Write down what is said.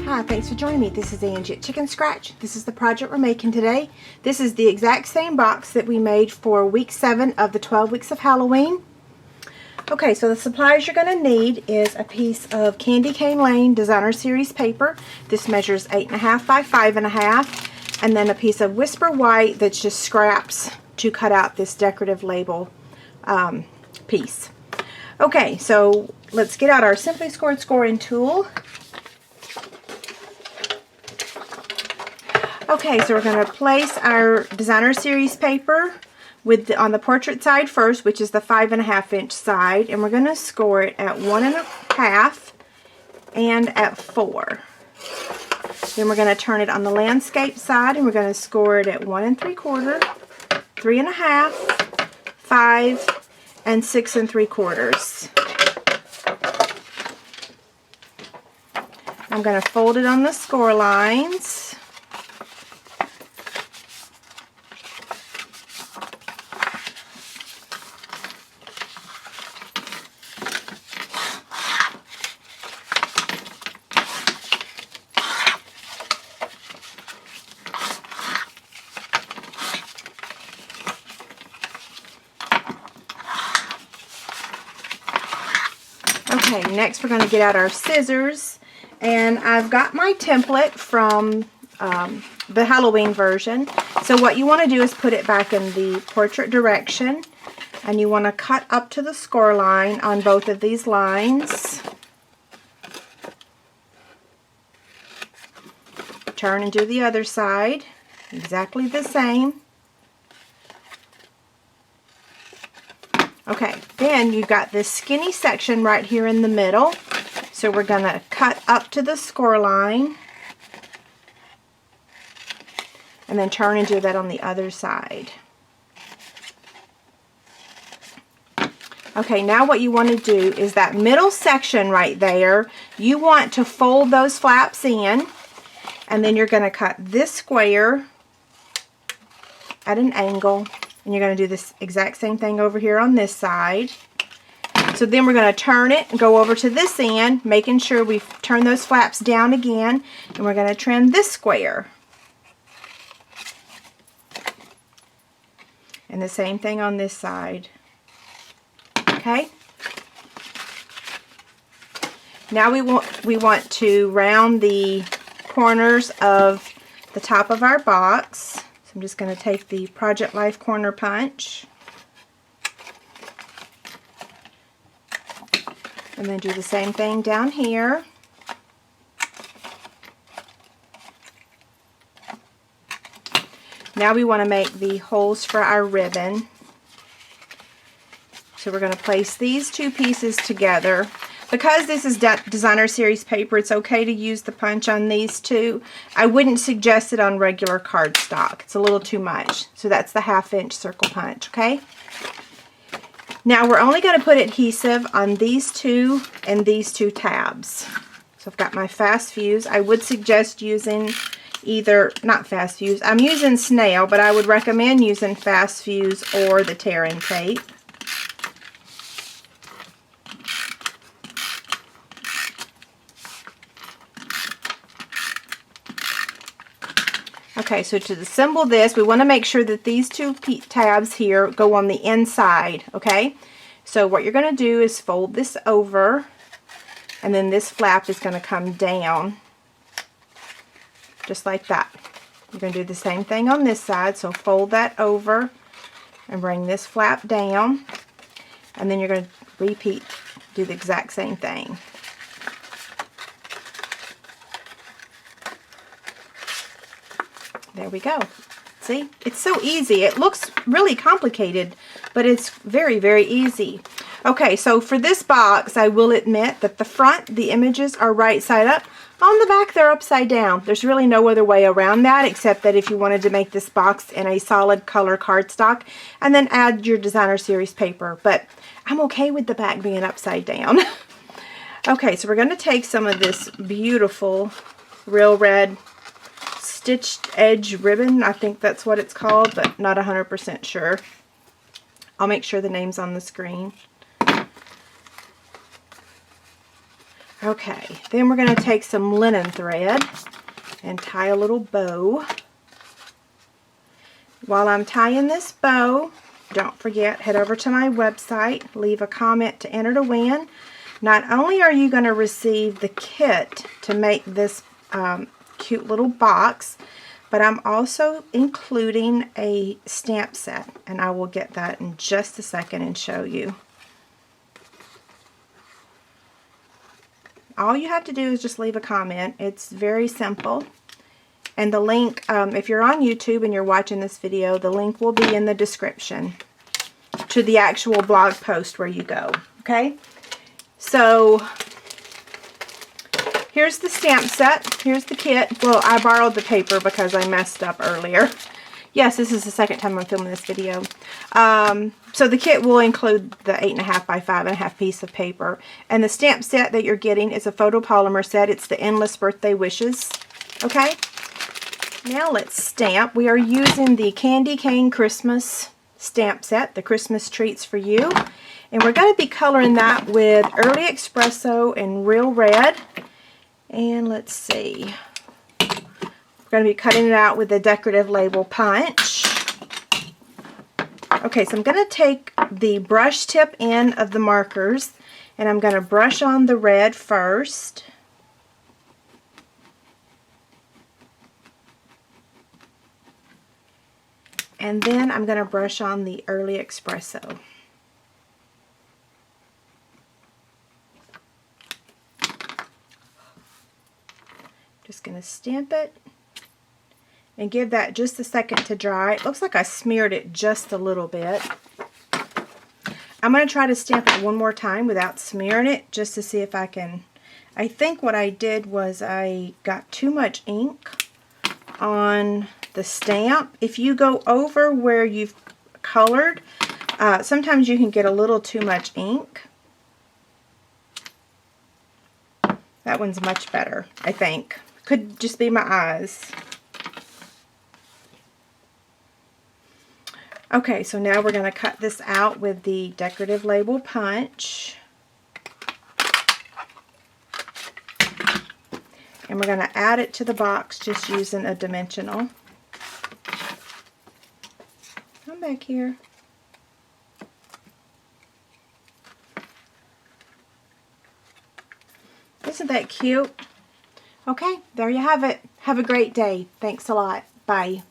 Hi, thanks for joining me. This is Angie at Chicken Scratch. This is the project we're making today. This is the exact same box that we made for week 7 of the 12 weeks of Halloween. Okay, so the supplies you're going to need is a piece of Candy Cane Lane Designer Series paper. This measures 8.5 by 5.5, and then a piece of Whisper White that's just scraps to cut out this decorative label piece. Okay, so let's get out our Simply Scored scoring tool. Okay, so we're going to place our Designer Series paper on the portrait side first, which is the 5.5 inch side, and we're going to score it at 1.5 and at 4. Then we're going to turn it on the landscape side, and we're going to score it at 1 3/4, 3.5, 5, and 6 3/4. I'm going to fold it on the score lines. Okay, next we're going to get out our scissors, and I've got my template from the Halloween version. So what you want to do is put it back in the portrait direction, and you want to cut up to the score line on both of these lines. Turn and do the other side, exactly the same. Okay, then you've got this skinny section right here in the middle. So we're going to cut up to the score line and then turn and do that on the other side. Okay, now what you want to do is that middle section right there, you want to fold those flaps in, and then you're going to cut this square at an angle. And you're going to do this exact same thing over here on this side. So then we're going to turn it and go over to this end, making sure we turn those flaps down again. And we're going to trim this square. And the same thing on this side. Okay? Now we want to round the corners of the top of our box. So I'm just going to take the Project Life corner punch and then do the same thing down here. Now we want to make the holes for our ribbon. So we're going to place these two pieces together. Because this is Designer Series paper, it's okay to use the punch on these two. I wouldn't suggest it on regular cardstock. It's a little too much. So that's the 1/2 inch circle punch, okay? Now we're only going to put adhesive on these two and these two tabs. So I've got my Fast Fuse. I would suggest using not Fast Fuse, I'm using Snail, but I would recommend using Fast Fuse or the tear-in tape. Okay, so to assemble this, we want to make sure that these two tabs here go on the inside, okay? So what you're going to do is fold this over, and then this flap is going to come down, just like that. You're going to do the same thing on this side, so fold that over and bring this flap down, and then you're going to do the exact same thing. There we go. See? It's so easy. It looks really complicated, but it's very, very easy. Okay, so for this box, I will admit that the front, the images are right side up. On the back, they're upside down. There's really no other way around that, except that if you wanted to make this box in a solid color cardstock and then add your Designer Series paper. But I'm okay with the back being upside down. Okay, so we're going to take some of this beautiful Real Red stitched edge ribbon. I think that's what it's called, but not 100% sure. I'll make sure the name's on the screen. Okay, then we're going to take some linen thread and tie a little bow. While I'm tying this bow, don't forget, head over to my website, leave a comment to enter to win. Not only are you going to receive the kit to make this cute little box, but I'm also including a stamp set, and I will get that in just a second and show you. All you have to do is just leave a comment. It's very simple. And the link, if you're on YouTube and you're watching this video, the link will be in the description to the actual blog post where you go. Okay? So, here's the stamp set. Here's the kit. Well, I borrowed the paper because I messed up earlier. Yes, this is the second time I'm filming this video. So the kit will include the 8.5 by 5.5 piece of paper. And the stamp set that you're getting is a photopolymer set. It's the Endless Birthday Wishes. Okay? Now let's stamp. We are using the Candy Cane Christmas stamp set, the Christmas treats for you. And we're going to be coloring that with Early Espresso and Real Red. And let's see. We're going to be cutting it out with the decorative label punch. Okay, so I'm going to take the brush tip end of the markers and I'm going to brush on the red first. And then I'm going to brush on the Early Espresso. Just going to stamp it and give that just a second to dry. It looks like I smeared it just a little bit. I'm going to try to stamp it one more time without smearing it just to see if I can. I think what I did was I got too much ink on the stamp. If you go over where you've colored, sometimes you can get a little too much ink. That one's much better, I think. Could just be my eyes. Okay, so now we're going to cut this out with the decorative label punch. And we're going to add it to the box just using a dimensional. Come back here. Isn't that cute? Okay, there you have it. Have a great day. Thanks a lot. Bye.